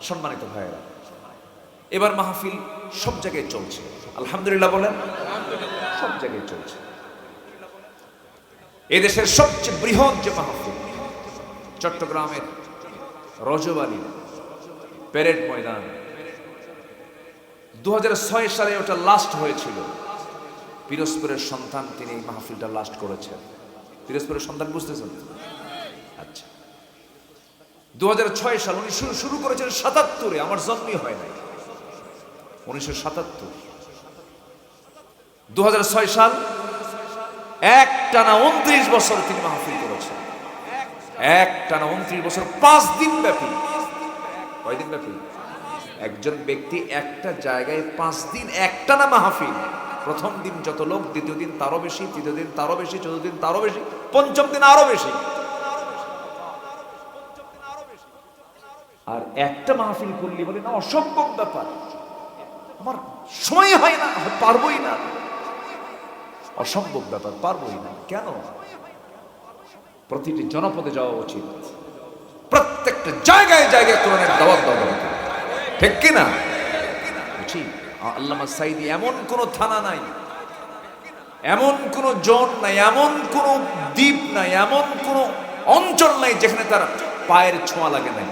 সম্মানিত ভাইয়েরা, এবার মাহফিল সব জায়গায় চলছে, আলহামদুলিল্লাহ বলেন, সব জায়গায় চলছে। এদেশের সবচেয়ে বৃহৎ যে মাহফিল, চট্টগ্রামের রজবালি প্যারেড ময়দান, 2006 সালে ওটা লাস্ট হয়েছিল। পিরোজপুরের সন্তান তিনি এই মাহফিলটা লাস্ট করেছেন। পিরোজপুরের সন্তান বুঝতেছেন? আচ্ছা, 2006 সাল উনি শুরু করেছেন 77-এ, আমার জন্মই হয় নাই, 1977। 2006 সাল একটানা 29 বছর তিনি মাহফিল করেছেন, একটানা 29 বছর, 5 দিন ব্যাপী। কয়দিন ব্যাপী? একজন ব্যক্তি একটা জায়গায় 5 দিন একটানা মাহফিল। প্রথম দিন যত লোক, দ্বিতীয় দিন তারও বেশি, তৃতীয় দিন তারও বেশি, চতুর্থ দিন তারও বেশি, পঞ্চম দিন আরো বেশি। আর একটা মাহফিল করলি বলে না, অসম্ভব ব্যাপার, আমার সময় হয় না, পারবোই না, অসম্ভব ব্যাপার, পারবোই না। কেন? প্রতিটি জনপদে যাওয়া উচিত, প্রত্যেকটা জায়গায় জায়গায় কোরআনের দাওয়াত দেওয়া দরকার, ঠিক কিনা? ঠিক। আল্লামা সাঈদী, এমন কোন থানা নাই, এমন কোন জোন নাই, এমন কোন দ্বীপ নাই, এমন কোন অঞ্চল নাই যেখানে তার পায়ের ছোঁয়া লাগে নাই।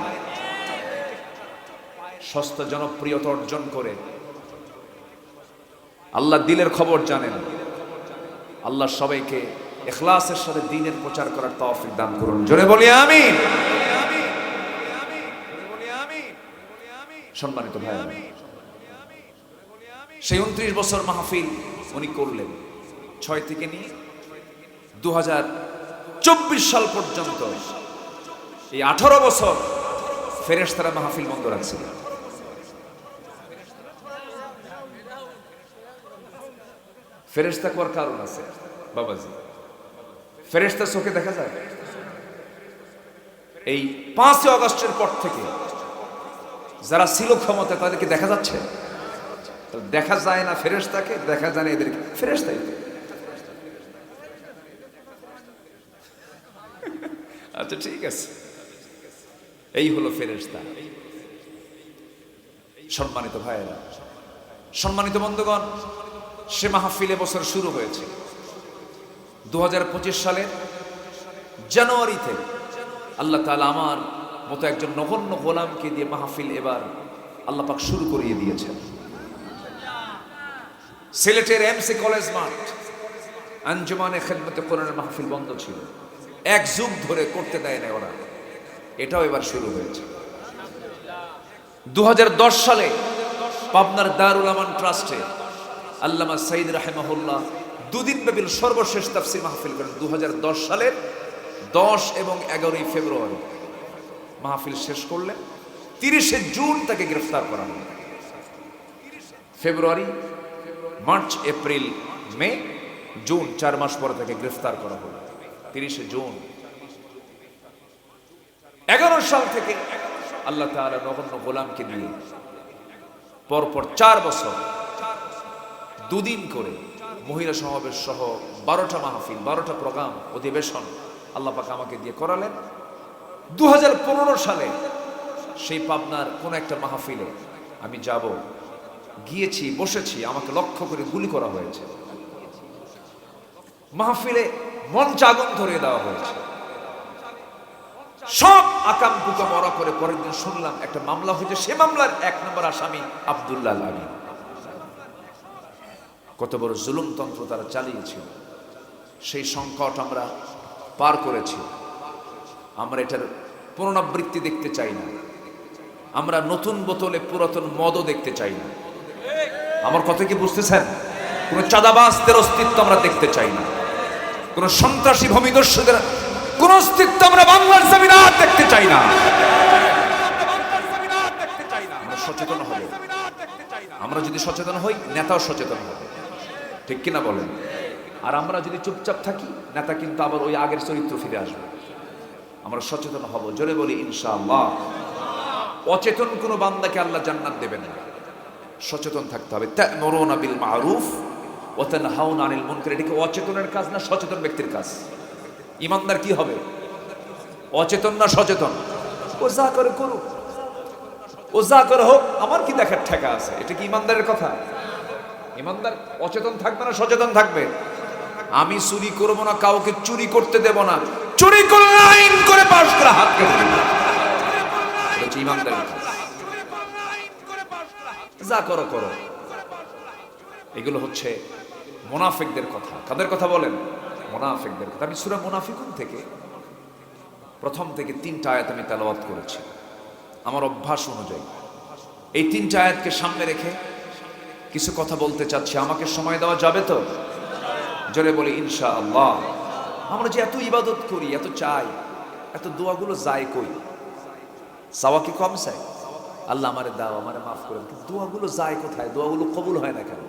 সস্তা জনপ্রিয়তা অর্জন করে আল্লাহ দিলের খবর জানেন। আল্লাহ সবাইকে ইখলাসের সাথে দ্বীনের প্রচার করার তৌফিক দান করুন, জোরে বলি আমিন। সম্মানিত ভাই, সেই 29 বছর মাহফিল উনি করলেন, 6 থেকে নিয়ে 2024 সাল পর্যন্ত। এই 18 বছর ফেরেশতারা মাহফিল বন্ধ রাখছিল। ফেরেশতা কোয়ার কারণ আছে বাবাজি, ফেরেশতা চোখে দেখা যায়? এই 5 আগস্টের পর থেকে যারা ছিল ক্ষমতা তাদেরকে দেখা যাচ্ছে? দেখা যায় না ফেরেশতাকে, দেখা যায় না এদেরকে, ফেরেশতাই। আচ্ছা ঠিক আছে, এই হলো ফেরেশতা। সম্মানিত ভাইয়েরা, সম্মানিত বন্ধুগণ, সে মাহফিল বছর শুরু হয়েছে 2025 সালের জানুয়ারিতে। আল্লাহ তাআলা আমার মতো একজন নগণ্য গোলামকে দিয়ে মাহফিল এবার আল্লাহ পাক শুরু করিয়ে দিয়েছেন। সিলেটের এমসি কলেজ মাঠ আঞ্জুমানে খেদমতে কোরআনের মাহফিল বন্ধ ছিল, 1 যুগ ধরে করতে দেয় না ওরা, এটাও এবার শুরু হয়েছে। 2010 সালে পাবনার দারুল আমান ট্রাস্টে আল্লামা সাঈদ রাহিমাহুল্লাহ 2 দিন ব্যাপী সর্বশেষ তাফসীর মাহফিল করেন। 2010 সালের 10 এবং 11 ফেব্রুয়ারি মাহফিল শেষ করলেন। 30 জুন তাকে গ্রেফতার করা হলো। ফেব্রুয়ারি, মার্চ, এপ্রিল, মে, জুন, 4 মাস পরে তাকে গ্রেফতার করা হলো। 30 জুন 11 সাল থেকে আল্লাহ তাআলা নগণ্য গোলামকে দিয়ে পরপর 4 বছর 2 দিন করে মহিলা সমাবেশ সহ 12টা মাহফিল, 12টা প্রোগ্রাম, অধিবেশন আল্লাহ পাক আমাকে দিয়ে করালেন। 2015 সালে সেই পাবনার কোন একটা মাহফিলে আমি যাব, গিয়েছি, বসেছি, আমাকে লক্ষ্য করে গুলি করা হয়েছে। মাহফিলে মঞ্চ আগুন ধরিয়ে দেওয়া হয়েছে, সব আকাম কুকা মরা করে। পরের দিন শুনলাম একটা মামলা হয়েছে, সে মামলার 1 নম্বর আসামি আব্দুল্লাহ আলী। কত বড় জুলুমতন্ত্র তারা চালিয়েছিল। সেই সংকট আমরা পার করেছি। আমরা এটার পুনরাবৃত্তি দেখতে চাই না। আমরা নতুন বোতলে পুরাতন মদও দেখতে চাই না। আমার কথা কি বুঝতেছেন? কোন চাঁদাবাজদের অস্তিত্ব আমরা দেখতে চাই না। কোন সন্ত্রাসী ভূমিদস্যুদের কোন অস্তিত্ব আমরা বাংলার জমিনে আর দেখতে চাই না। আমরা সচেতন হব। আমরা যদি সচেতন হই, নেতাও সচেতন হবে, ঠিক কিনা বলেন? আর আমরা যদি চুপচাপ থাকি, নেতা কিন্তু আবার ওই আগের চরিত্র ফিরে আসবে। আমরা সচেতন হব, জোরে বলি ইনশাআল্লাহ। অচেতন কোন বান্দাকে আল্লাহ জান্নাত দেবেন না। সচেতন থাকতে হবে। তা'মুরুনা বিল মা'রুফ ওয়া তানহাউনা আনিল মুনকার, এটা কি অচেতনের কাজ না সচেতন ব্যক্তির কাজ? ইমানদার কি হবে? অচেতন না সচেতন? ও যা করে করুক, ও যা করে হোক, আমার কি দেখার ঠেকা আছে? এটা কি ইমানদারের কথা? ইমানদার অচেতন থাকবে না সচেতন থাকবে? আমি চুরি করবো না, কাউকে চুরি করতে দেব না, চুরি করলে আইন করে পাশ করে হাত কেটে দেব। এটা হচ্ছে ইমানদারের কাজ। যা করো করো, এগুলো হচ্ছে মুনাফিকদের কথা। কাদের কথা বলেন? মুনাফিকদের কথা। আমি সূরা মুনাফিকুন থেকে প্রথম থেকে 3টা আয়াত আমি তেলাওয়াত করেছি আমার অভ্যাস অনুযায়ী। এই 3টা আয়াতকে সামনে রেখে কিছু কথা বলতে চাচ্ছি। আমাকে সময় দেওয়া যাবে তো? জোরে বলি ইনশাআল্লাহ। আমরা যে এত ইবাদত করি, এত চাই, এত দোয়াগুলো যায় কই? চাওয়া কি কম চাই? আল্লাহ আমারে দাও, আমারে মাফ করে। দোয়াগুলো যায় কোথায়? দোয়াগুলো কবুল হয় না কেন?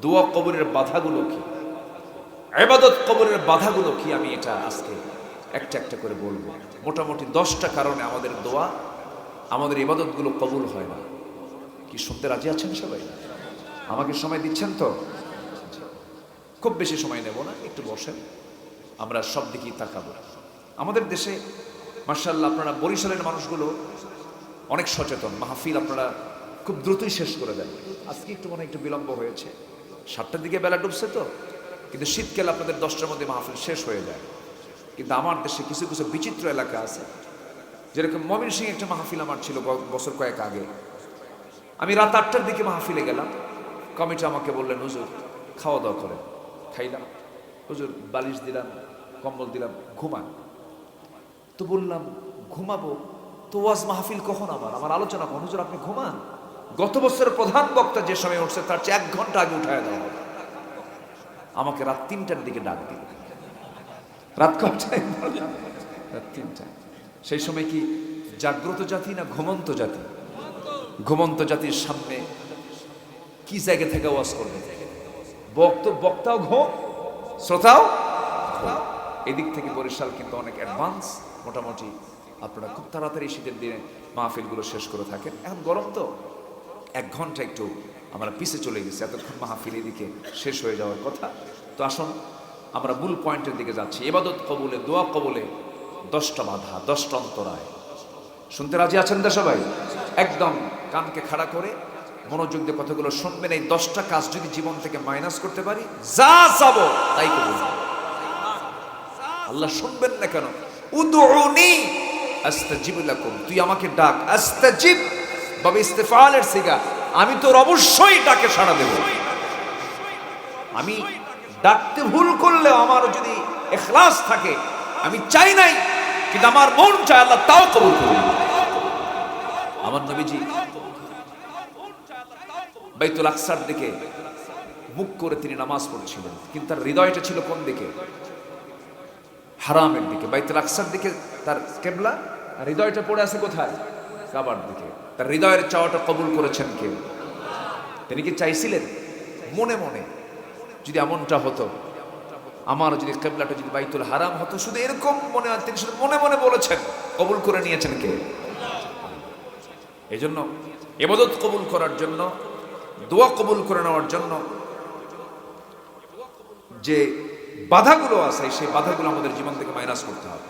দোয়া কবুলের বাধাগুলো কি? ইবাদত কবুলের বাধাগুলো কি? আমি এটা আজকে একটা একটা করে বলবো। মোটামুটি 10টা কারণে আমাদের দোয়া, আমাদের ইবাদতগুলো কবুল হয় না। কি শুনতে রাজি আছেন সবাই? আমাকে সময় দিচ্ছেন তো? খুব বেশি সময় নেব না, একটু বসেন, আমরা সব দিকেই তাকাবো। আমাদের দেশে মাশাআল্লাহ আপনারা বরিশালের মানুষগুলো অনেক সচেতন। মাহফিল আপনারা খুব দ্রুতই শেষ করে দেন। আজকে একটু মনে একটু বিলম্ব হয়েছে, 7টার দিকে বেলা ডুবছে তো, কিন্তু শীতকালে আপনাদের 10টার মধ্যে মাহফিল শেষ হয়ে যায়। কিন্তু আমার দেশে কিছু কিছু বিচিত্র এলাকা আছে, যেরকম ময়মনসিংহ একটা মাহফিল আমার ছিল বছর কয়েক আগে। আমি রাত 8টার দিকে মাহফিলে গেলাম। কমিটি আমাকে বললেন, হুজুর খাওয়া দাওয়া করেন। খাইলাম, হুজুর বালিশ দিলাম, কম্বল দিলাম, ঘুমান। তো বললাম ঘুমাবো তো, ওয়াজ মাহফিল কখন? আমার আলোচনা কখন? হুজুর আপনি ঘুমান, গত বছরের প্রধান বক্তা যে সময় উঠছে তার চেয়ে 1 ঘন্টা আগে উঠায় দেওয়া হবে। আমাকে রাত 3টার দিকে ডাক দিল। রাত কটায়? রাত 3টায়। সেই সময় কি জাগ্রত জাতি না ঘুমন্ত জাতি? ঘুমন্ত জাতির সামনে কি জায়গা থেকে ওয়াজ করবে? বক্তাও ঘুম, শ্রোতাও ঘুম। এদিক থেকে বরিশাল কিন্তু অনেক অ্যাডভান্স। মোটামুটি আপনারা খুব তাড়াতাড়ি শীতের দিনে মাহফিলগুলো শেষ করে থাকেন। এখন গরম তো 1 ঘন্টা একটু আমরা পিছে চলে গেছি, এতক্ষণ মাহফিল এদিকে শেষ হয়ে যাওয়ার কথা। তো আসুন আমরা মূল পয়েন্টের দিকে যাচ্ছি। ইবাদত কবুলে, দোয়া কবুলে 10টা বাধা, 10টা অন্তরায়। শুনতে রাজি আছেন তো সবাই? একদম কানকে খাড়া করে মনোযোগ দিয়ে কথাগুলো শুনবেন। এই 10টা কাজ যদি জীবন থেকে মাইনাস করতে পারি, যা চাবো তাই কবুল। আল্লাহ শুনবেন না কেন? উদউনি আস্তাজিব লাকুম, তুই আমাকে ডাক। আস্তাজিব বাবে ইস্তিফালের সিগা, আমি তোর অবশ্যই ডাকে সাড়া দেব। আমি ডাকতে ভুল করলেও আমার যদি ইখলাস থাকে, আমি চাই নাই কিন্তু আমার মন চায়, আল্লাহ তাও কবুল করুন। আমার নবীজি বাইতুল আকসার দিকে মুখ করে তিনি নামাজ পড়ছিলেন, কিন্তু তার হৃদয়টা ছিল কোন দিকে? হারামের দিকে। বাইতুল আকসার দিকে তার কিবলা, আর হৃদয়টা পড়ে আছে কোথায়? কাবার দিকে। তার হৃদয়ের চাওয়াটা কবুল করেছেন কে? তিনি কি চাইছিলেন মনে মনে? যদি এমনটা হতো, আমার যদি কিবলাটা যদি বাইতুল হারাম হতো, শুধু এরকম মনে হয়, তিনি শুধু মনে মনে বলেছেন, কবুল করে নিয়েছেন কে? এই জন্য ইবাদত কবুল করার জন্য, দোয়া কবুল করে নেওয়ার জন্য যে বাধাগুলো আছে, সেই বাধাগুলো আমাদের জীবন থেকে মাইনাস করতে হবে।